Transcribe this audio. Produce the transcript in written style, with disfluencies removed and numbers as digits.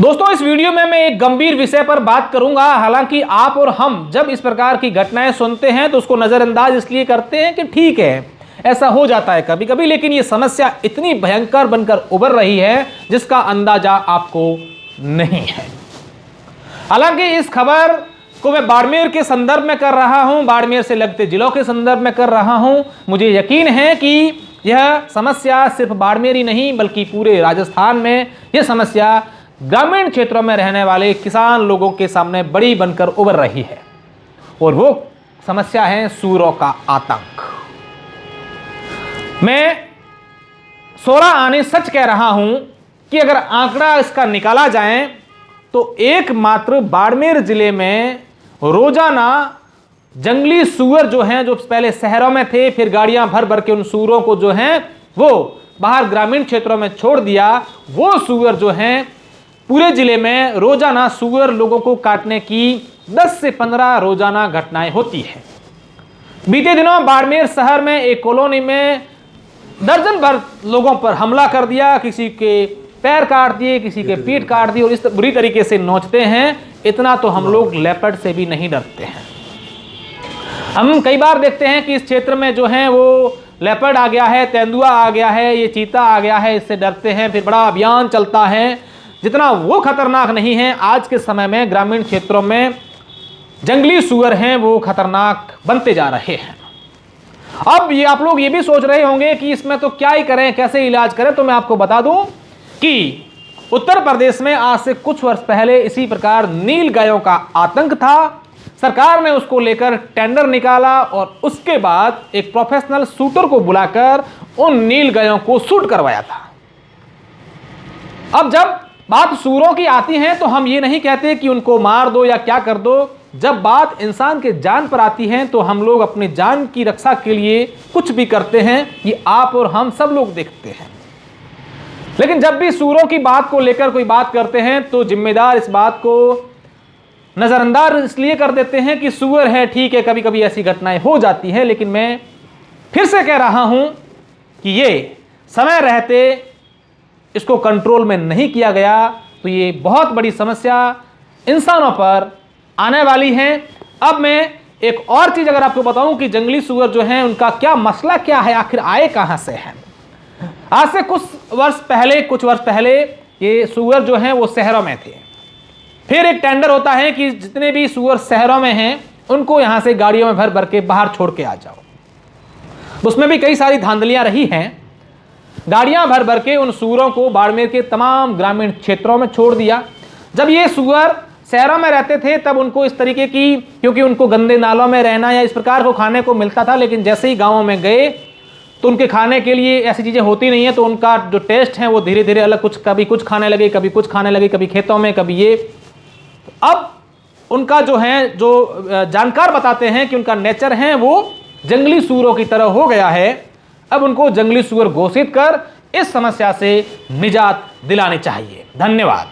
दोस्तों, इस वीडियो में मैं एक गंभीर विषय पर बात करूंगा। हालांकि आप और हम जब इस प्रकार की घटनाएं सुनते हैं तो उसको नजरअंदाज इसलिए करते हैं कि ठीक है, ऐसा हो जाता है कभी कभी, लेकिन ये समस्या इतनी भयंकर बनकर उभर रही है जिसका अंदाजा आपको नहीं है। हालांकि इस खबर को मैं बाड़मेर के संदर्भ में कर रहा हूं, बाड़मेर से लगते जिलों के संदर्भ में कर रहा हूं। मुझे यकीन है कि यह समस्या सिर्फ बाड़मेर ही नहीं बल्कि पूरे राजस्थान में यह समस्या ग्रामीण क्षेत्रों में रहने वाले किसान लोगों के सामने बड़ी बनकर उभर रही है, और वो समस्या है सूअरों का आतंक। मैं 16 आने सच कह रहा हूं कि अगर आंकड़ा इसका निकाला जाए तो एकमात्र बाड़मेर जिले में रोजाना जंगली सूअर जो हैं, जो पहले शहरों में थे, फिर गाड़ियां भर भर के उन सूअरों को जो हैं वो बाहर ग्रामीण क्षेत्रों में छोड़ दिया, वो सूअर जो हैं पूरे जिले में रोजाना सूअर लोगों को काटने की 10 से 15 रोजाना घटनाएं होती हैं। बीते दिनों बाड़मेर शहर में एक कॉलोनी में दर्जन भर लोगों पर हमला कर दिया, किसी के पैर काट दिए, किसी के पीठ काट दिए और इस बुरी तरीके से नोचते हैं। इतना तो हम लोग लेपर्ड से भी नहीं डरते हैं। हम कई बार देखते हैं कि इस क्षेत्र में जो है वो लेपर्ड आ गया है, तेंदुआ आ गया है, ये चीता आ गया है, इससे डरते हैं, फिर बड़ा अभियान चलता है। जितना वो खतरनाक नहीं है, आज के समय में ग्रामीण क्षेत्रों में जंगली सूअर हैं वो खतरनाक बनते जा रहे हैं। अब ये आप लोग ये भी सोच रहे होंगे कि इसमें तो क्या ही करें, कैसे इलाज करें, तो मैं आपको बता दूं कि उत्तर प्रदेश में आज से कुछ वर्ष पहले इसी प्रकार नील गायों का आतंक था। सरकार ने उसको लेकर टेंडर निकाला और उसके बाद एक प्रोफेशनल शूटर को बुलाकर उन नील गायों को शूट करवाया था। अब जब बात सूअरों की आती है तो हम ये नहीं कहते कि उनको मार दो या क्या कर दो। जब बात इंसान के जान पर आती है तो हम लोग अपनी जान की रक्षा के लिए कुछ भी करते हैं, ये आप और हम सब लोग देखते हैं। लेकिन जब भी सूअरों की बात को लेकर कोई बात करते हैं तो जिम्मेदार इस बात को नजरअंदाज इसलिए कर देते हैं कि सूअर है, ठीक है, कभी कभी ऐसी घटनाएं हो जाती हैं। लेकिन मैं फिर से कह रहा हूं कि ये समय रहते इसको कंट्रोल में नहीं किया गया तो ये बहुत बड़ी समस्या इंसानों पर आने वाली है। अब मैं एक और चीज अगर आपको बताऊं कि जंगली सूअर जो हैं उनका क्या मसला क्या है, आखिर आए कहां से हैं। आज से कुछ वर्ष पहले ये सूअर जो हैं वो शहरों में थे। फिर एक टेंडर होता है कि जितने भी सूअर शहरों में हैं उनको यहां से गाड़ियों में भर भर के बाहर छोड़ के आ जाओ। उसमें भी कई सारी धांधलियां रही हैं। गाड़ियां भर भर के उन सूअरों को बाड़मेर के तमाम ग्रामीण क्षेत्रों में छोड़ दिया। जब ये सूअर शहरों में रहते थे तब उनको इस तरीके की, क्योंकि उनको गंदे नालों में रहना या इस प्रकार को खाने को मिलता था, लेकिन जैसे ही गाँवों में गए तो उनके खाने के लिए ऐसी चीज़ें होती नहीं है, तो उनका जो टेस्ट है वो धीरे धीरे अलग, कुछ कभी कुछ खाने लगे, कभी कुछ खाने लगे, कभी खेतों में, कभी ये। अब उनका जो है, जो जानकार बताते हैं कि उनका नेचर है वो जंगली सूअरों की तरह हो गया है। अब उनको जंगली सूअर घोषित कर इस समस्या से निजात दिलानी चाहिए। धन्यवाद।